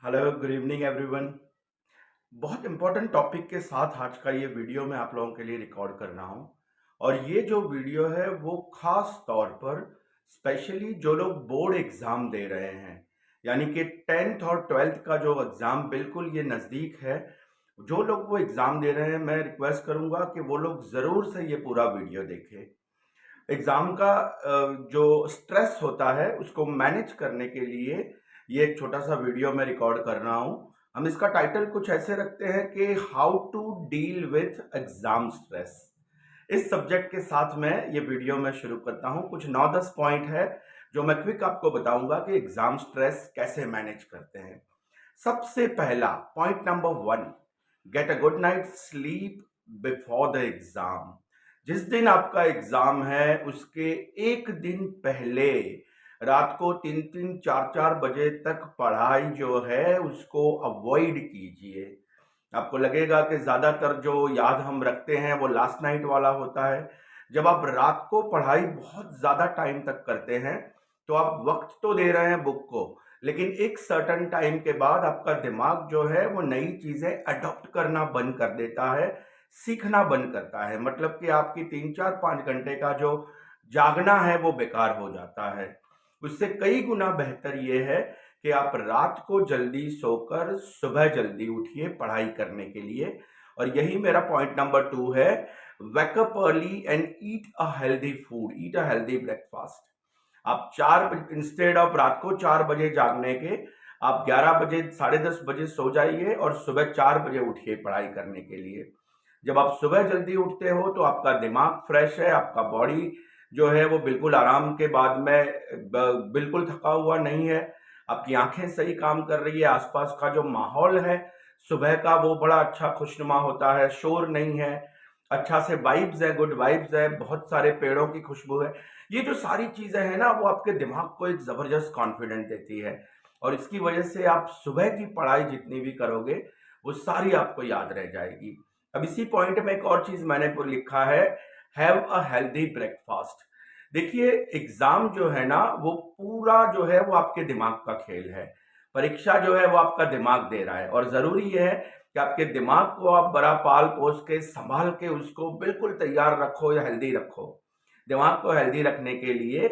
Hello, good evening everyone. बहुत important topic के साथ आज का ये वीडियो मैं आप लोगों के लिए रिकॉर्ड कर रहा हूँ। और ये जो वीडियो है वो खास तौर पर स्पेशली जो लोग बोर्ड एग्ज़ाम दे रहे हैं, यानी कि 10th और 12th का जो एग्ज़ाम बिल्कुल ये नज़दीक है, जो लोग वो एग्ज़ाम दे रहे हैं मैं रिक्वेस्ट करूँगा कि वो लोग ज़रूर से ये पूरा वीडियो देखें। एग्ज़ाम का जो स्ट्रेस होता है उसको मैनेज करने के लिए ये एक छोटा-सा वीडियो मैं रिकॉर्ड कर रहा हूँ। हम इसका टाइटल कुछ ऐसे रखते हैं कि how to deal with exam stress. इस सब्जेक्ट के साथ मैं ये वीडियो मैं शुरू करता हूँ। कुछ 9-10 पॉइंट है जो मैं क्विक आपको बताऊँगा कि एग्ज़ाम स्ट्रेस कैसे मैनेज करते हैं। सबसे पहला point number 1, get a good night sleep before the exam. जिस दिन आपका एग्ज़ाम है उसके 1 दिन पहले रात को 3-3 4-4 बजे तक पढ़ाई जो है उसको अवॉइड कीजिए। आपको लगेगा कि ज़्यादातर जो याद हम रखते हैं वो लास्ट नाइट वाला होता है। जब आप रात को पढ़ाई बहुत ज़्यादा टाइम तक करते हैं, तो आप वक़्त तो दे रहे हैं बुक को, लेकिन एक सर्टेन टाइम के बाद आपका दिमाग जो है वो नई चीज़ें अडॉप्ट करना बंद कर देता है, सीखना बंद करता है। मतलब कि आपकी 3, 4, 5 घंटे का जो जागना है वो बेकार हो जाता है। उससे कई गुना बेहतर ये है कि आप रात को जल्दी सोकर सुबह जल्दी उठिए पढ़ाई करने के लिए। और यही मेरा पॉइंट नंबर 2 है, wake up early and eat a healthy food, eat a healthy breakfast. आप 4 इंस्टेड ऑफ रात को 4 बजे जागने के, आप 11 बजे, साढ़े 10 बजे सो जाइए और सुबह 4 बजे उठिए पढ़ाई करने के लिए। जब आप सुबह जल्दी उठते हो तो आपका दिमाग फ्रेश है, आपका बॉडी जो है वो बिल्कुल आराम के बाद में बिल्कुल थका हुआ नहीं है, आपकी आंखें सही काम कर रही है, आसपास का जो माहौल है सुबह का वो बड़ा अच्छा खुशनुमा होता है, शोर नहीं है, अच्छा से वाइब्स है, गुड वाइब्स है, बहुत सारे पेड़ों की खुशबू है। ये जो सारी चीजें हैं ना वो आपके दिमाग को एक जबरदस्त कॉन्फिडेंट देती है, और इसकी वजह से आप सुबह की पढ़ाई जितनी भी करोगे वो सारी आपको याद रह जाएगी। अब इसी पॉइंट में एक और चीज मैंने लिखा है, हैव अ हेल्दी ब्रेकफास्ट। देखिए, एग्जाम जो है ना वो पूरा जो है वो आपके दिमाग का खेल है। परीक्षा जो है वो आपका दिमाग दे रहा है, और जरूरी ये है कि आपके दिमाग को आप बड़ा पाल पोस के संभाल के उसको बिल्कुल तैयार रखो या हेल्दी रखो। दिमाग को हेल्दी रखने के लिए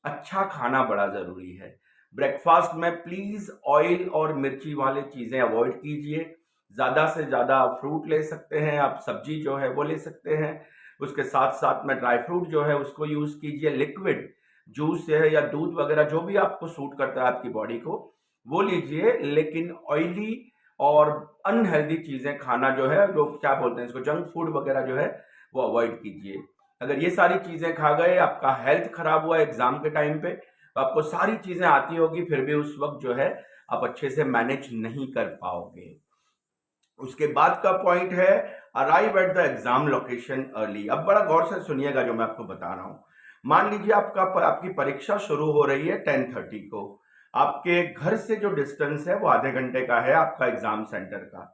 अच्छा खाना बड़ा जरूरी है। ब्रेकफास्ट में प्लीज ऑयल और मिर्ची वाली चीजें अवॉइड कीजिए। ज्यादा से ज्यादा आप फ्रूट ले सकते हैं, आप सब्जी जो है वो ले सकते हैं। उसके साथ साथ में ड्राई फ्रूट जो है उसको यूज कीजिए। लिक्विड जूस है या दूध वगैरह जो भी आपको सूट करता है आपकी बॉडी को वो लीजिए, लेकिन ऑयली और अनहेल्दी चीजें खाना जो है, लोग क्या बोलते हैं इसको, जंक फूड वगैरह जो है वो अवॉइड कीजिए। अगर ये सारी चीजें खा गए, आपका हेल्थ खराब हुआ एग्जाम के टाइम पे, तो आपको सारी चीजें आती होगी फिर भी उस वक्त जो है आप अच्छे से मैनेज नहीं कर पाओगे। उसके बाद का पॉइंट है, arrive at the exam location early. अब बड़ा गौर से सुनिएगा जो मैं आपको बता रहा हूं। मान लीजिए आपकी परीक्षा शुरू हो रही है 10:30 को। आपके घर से जो डिस्टेंस है वो आधे घंटे का है आपका एग्जाम सेंटर का।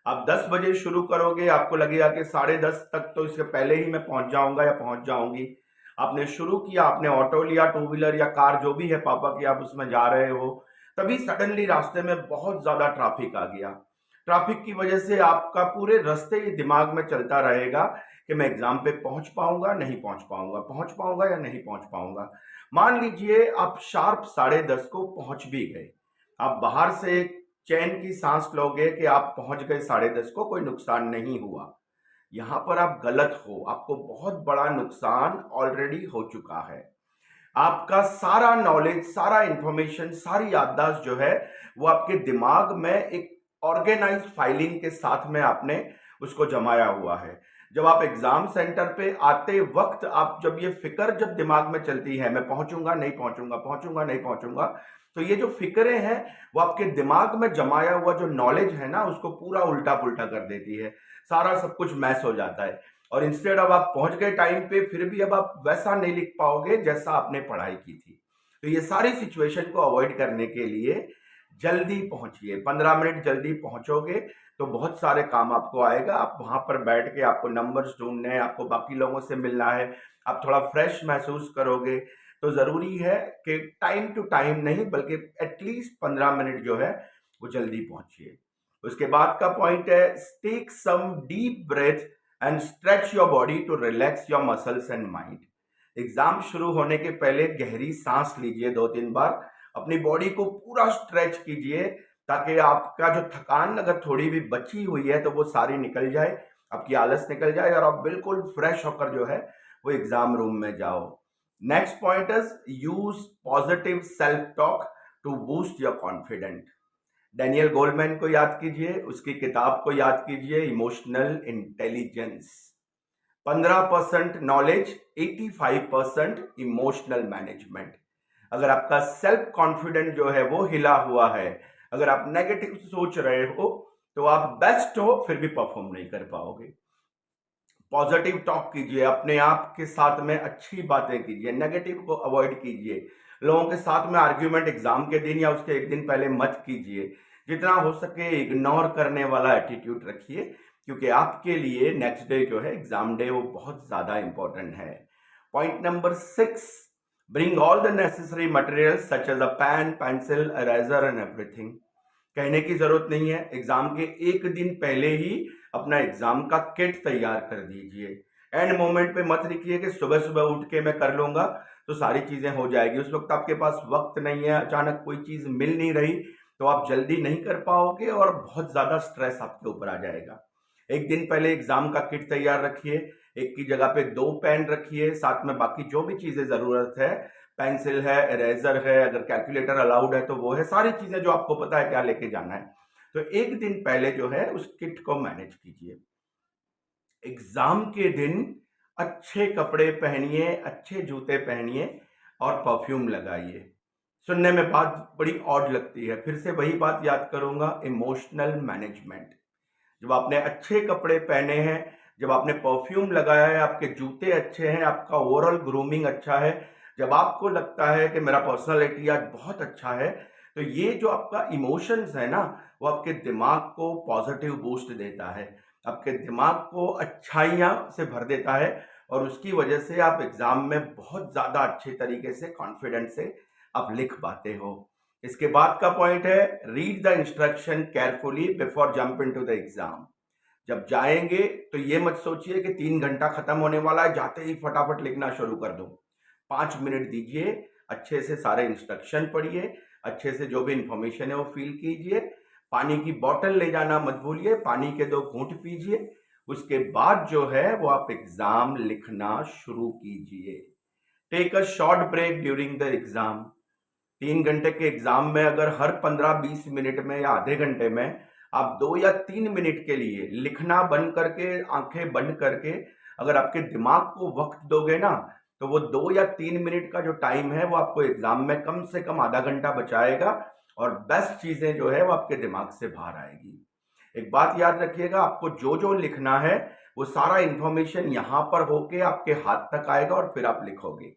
आप 10 बजे शुरू करोगे, आपको लगेगा कि 10:30 तक तो इसके पहले ही मैं पहुंच जाऊंगा या पहुंच जाऊंगी। आपने शुरू किया, आपने ऑटो लिया, टू व्हीलर या कार जो भी है पापा की, आप उसमें जा रहे हो, तभी सडनली रास्ते में बहुत ज्यादा ट्रैफिक आ गया। ट्रैफिक की वजह से आपका पूरे रास्ते ये दिमाग में चलता रहेगा कि मैं एग्जाम पे पहुंच पाऊंगा नहीं पहुंच पाऊंगा, पहुंच पाऊंगा या नहीं पहुंच पाऊंगा। मान लीजिए आप शार्प 10:30 को पहुंच भी गए, आप बाहर से एक चैन की सांस लोगे कि आप पहुंच गए 10:30 को, कोई नुकसान नहीं हुआ। यहां पर आप गलत हो, आपको बहुत बड़ा नुकसान ऑलरेडी हो चुका है। आपका सारा नॉलेज, सारा इंफॉर्मेशन, सारी याददाश्त जो है वो आपके दिमाग में एक ऑर्गेनाइज फाइलिंग के साथ में आपने उसको जमाया हुआ है। जब आप एग्जाम सेंटर पे आते वक्त आप जब ये फिक्र जब दिमाग में चलती है, मैं पहुंचूंगा नहीं पहुंचूंगा, पहुंचूंगा नहीं पहुंचूंगा, तो ये जो फिक्रें हैं वो आपके दिमाग में जमाया हुआ जो नॉलेज है ना उसको पूरा उल्टा पुल्टा कर देती है। सारा सब कुछ मैस हो जाता है, और इंस्टेड अब आप पहुंच गए टाइम पे फिर भी अब आप वैसा नहीं लिख पाओगे जैसा आपने पढ़ाई की थी। तो ये सारी सिचुएशन को अवॉइड करने के लिए जल्दी पहुंचिए। 15 मिनट जल्दी पहुंचोगे तो बहुत सारे काम आपको आएगा। आप वहां पर बैठ के आपको नंबर्स ढूंढने हैं, आपको बाकी लोगों से मिलना है, आप थोड़ा फ्रेश महसूस करोगे। तो जरूरी है कि टाइम टू टाइम नहीं बल्कि एटलीस्ट 15 मिनट जो है वो जल्दी पहुंचिए। उसके बाद का पॉइंट है, take some deep breath and stretch your body to relax your muscles and mind. Exam शुरू होने के पहले गहरी सांस लीजिए 2-3 बार, अपनी बॉडी को पूरा स्ट्रेच कीजिए ताकि आपका जो थकान अगर थोड़ी भी बची हुई है तो वो सारी निकल जाए, आपकी आलस निकल जाए और आप बिल्कुल फ्रेश होकर जो है वो एग्जाम रूम में जाओ। Next point is use positive self talk to boost your confident. Daniel Goleman को याद कीजिए, उसकी किताब को याद कीजिए, emotional intelligence. 15% knowledge, 85% emotional management. अगर आपका सेल्फ कॉन्फिडेंट जो है वो हिला हुआ है, अगर आप नेगेटिव सोच रहे हो तो आप बेस्ट हो फिर भी परफॉर्म नहीं कर पाओगे। पॉजिटिव टॉक कीजिए, अपने आप के साथ में अच्छी बातें कीजिए, नेगेटिव को अवॉइड कीजिए। लोगों के साथ में आर्ग्यूमेंट एग्जाम के दिन या उसके एक दिन पहले मत कीजिए। जितना हो सके इग्नोर करने वाला एटीट्यूड रखिए, क्योंकि आपके लिए नेक्स्ट डे जो है एग्जाम डे वो बहुत ज्यादा इंपॉर्टेंट है। Point number 6, bring all the necessary material such as a pen, pencil, eraser and everything. कहने की जरूरत नहीं है, एग्जाम के एक दिन पहले ही अपना एग्जाम का किट तैयार कर दीजिए। एंड मोमेंट पे मत लिखिए कि सुबह सुबह उठ के मैं कर लूंगा तो सारी चीजें हो जाएगी। उस वक्त आपके पास वक्त नहीं है, अचानक कोई चीज मिल नहीं रही तो आप जल्दी नहीं कर पाओगे और बहुत ज्यादा स्ट्रेस आपके ऊपर आ जाएगा। एक दिन पहले एग्जाम का किट तैयार रखिए, एक की जगह पे 2 पेन रखिए, साथ में बाकी जो भी चीजें जरूरत है, पेंसिल है, इरेजर है, अगर कैलकुलेटर अलाउड है तो वो है, सारी चीजें जो आपको पता है क्या लेके जाना है। तो एक दिन पहले जो है उस किट को मैनेज कीजिए। एग्जाम के दिन अच्छे कपड़े पहनिए, अच्छे जूते पहनिए और परफ्यूम लगाइए। सुनने में बात बड़ी ऑड लगती है, फिर से वही बात याद करूंगा, इमोशनल मैनेजमेंट। जब आपने अच्छे कपड़े पहने हैं, जब आपने परफ्यूम लगाया है, आपके जूते अच्छे हैं, आपका ओवरऑल ग्रूमिंग अच्छा है, जब आपको लगता है कि मेरा पर्सनालिटी आज बहुत अच्छा है, तो ये जो आपका इमोशंस है ना, वो आपके दिमाग को पॉजिटिव बूस्ट देता है, आपके दिमाग को अच्छाइयाँ से भर देता है और उसकी वजह से आप एग्जाम में बहुत ज़्यादा अच्छे तरीके से कॉन्फिडेंस से आप लिख पाते हो। इसके बाद का पॉइंट है, read the instruction carefully before jump into the exam. जब जाएंगे तो ये मत सोचिए कि 3 घंटा खत्म होने वाला है, जाते ही फटाफट लिखना शुरू कर दो। 5 मिनट दीजिए, अच्छे से सारे इंस्ट्रक्शन पढ़िए, अच्छे से जो भी इंफॉर्मेशन है वो फील कीजिए। पानी की बोतल ले जाना मत भूलिए, पानी के 2 घूंट पीजिए। उसके बाद जो है वो आप एग्जाम लिखना शुरू कीजिए। Take a short break during the exam. 3 घंटे के एग्जाम में अगर हर 15-20 मिनट में या आधे घंटे में आप 2 या 3 मिनट के लिए लिखना बंद करके, आंखें बंद करके अगर आपके दिमाग को वक्त दोगे ना, तो वो 2 या 3 मिनट का जो टाइम है वो आपको एग्जाम में कम से कम आधा घंटा बचाएगा और बेस्ट चीजें जो है वो आपके दिमाग से बाहर आएगी। एक बात याद रखिएगा, आपको जो जो लिखना है वो सारा इंफॉर्मेशन यहाँ पर होके आपके हाथ तक आएगा और फिर आप लिखोगे।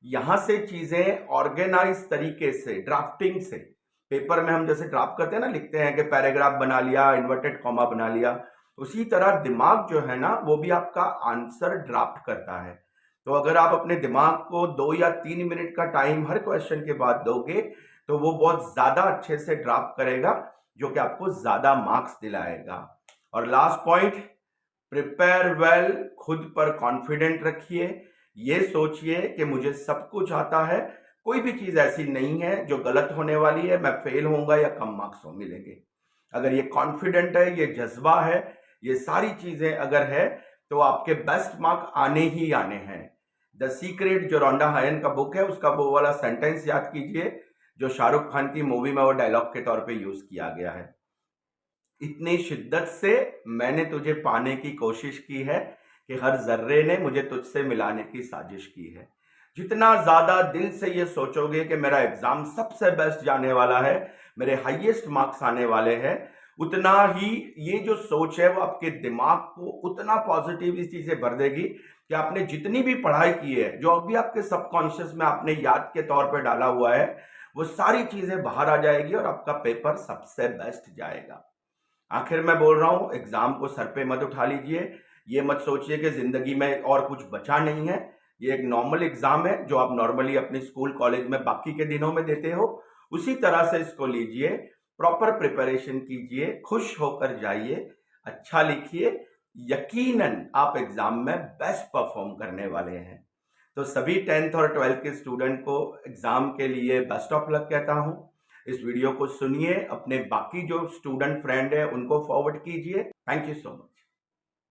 यहां से चीजें ऑर्गेनाइज तरीके से, ड्राफ्टिंग से, पेपर में हम जैसे ड्राफ्ट करते हैं ना, लिखते हैं कि पैराग्राफ बना लिया, इन्वर्टेड कॉमा बना लिया, उसी तरह दिमाग जो है ना वो भी आपका आंसर ड्राफ्ट करता है। तो अगर आप अपने दिमाग को 2 या 3 मिनट का टाइम हर क्वेश्चन के बाद दोगे तो वो बहुत ज्यादा अच्छे से ड्राफ्ट करेगा, जो कि आपको ज्यादा मार्क्स दिलाएगा। और लास्ट पॉइंट, प्रिपेयर वेल, खुद पर कॉन्फिडेंट रखिए। ये सोचिए कि मुझे सब कुछ आता है, कोई भी चीज ऐसी नहीं है जो गलत होने वाली है, मैं फेल होऊंगा या कम मार्क्स हो मिलेंगे। अगर ये कॉन्फिडेंट है, ये जज्बा है, ये सारी चीजें अगर है तो आपके बेस्ट मार्क आने ही आने हैं। द सीक्रेट जो रोंडा हायन का बुक है उसका वो वाला सेंटेंस याद कीजिए जो शाहरुख खान की मूवी में वो डायलॉग के तौर पे यूज किया गया है, इतनी शिद्दत से मैंने तुझे पाने की कोशिश की है कि हर जर्रे ने मुझे तुझसे मिलाने की साजिश की है। जितना ज्यादा दिल से ये सोचोगे कि मेरा एग्जाम सबसे बेस्ट जाने वाला है, मेरे हाईएस्ट मार्क्स आने वाले हैं, उतना ही ये जो सोच है वो आपके दिमाग को उतना पॉजिटिविटी से भर देगी कि आपने जितनी भी पढ़ाई की है, जो अभी आपके सबकॉन्शियस में आपने याद के तौर पर डाला हुआ है, वो सारी चीजें बाहर आ जाएगी और आपका पेपर सबसे बेस्ट जाएगा। आखिर मैं बोल रहा हूं, एग्जाम को सर पे मत उठा लीजिए। ये मत सोचिए कि जिंदगी में और कुछ बचा नहीं है। ये एक नॉर्मल एग्जाम है जो आप नॉर्मली अपने स्कूल कॉलेज में बाकी के दिनों में देते हो, उसी तरह से इसको लीजिए। प्रॉपर प्रिपरेशन कीजिए, खुश होकर जाइए, अच्छा लिखिए, यकीनन आप एग्जाम में बेस्ट परफॉर्म करने वाले हैं। तो सभी 10th और 12th के स्टूडेंट को एग्जाम के लिए बेस्ट ऑफ लक कहता हूं। इस वीडियो को सुनिए, अपने बाकी जो स्टूडेंट फ्रेंड है उनको फॉरवर्ड कीजिए। Thank you so much.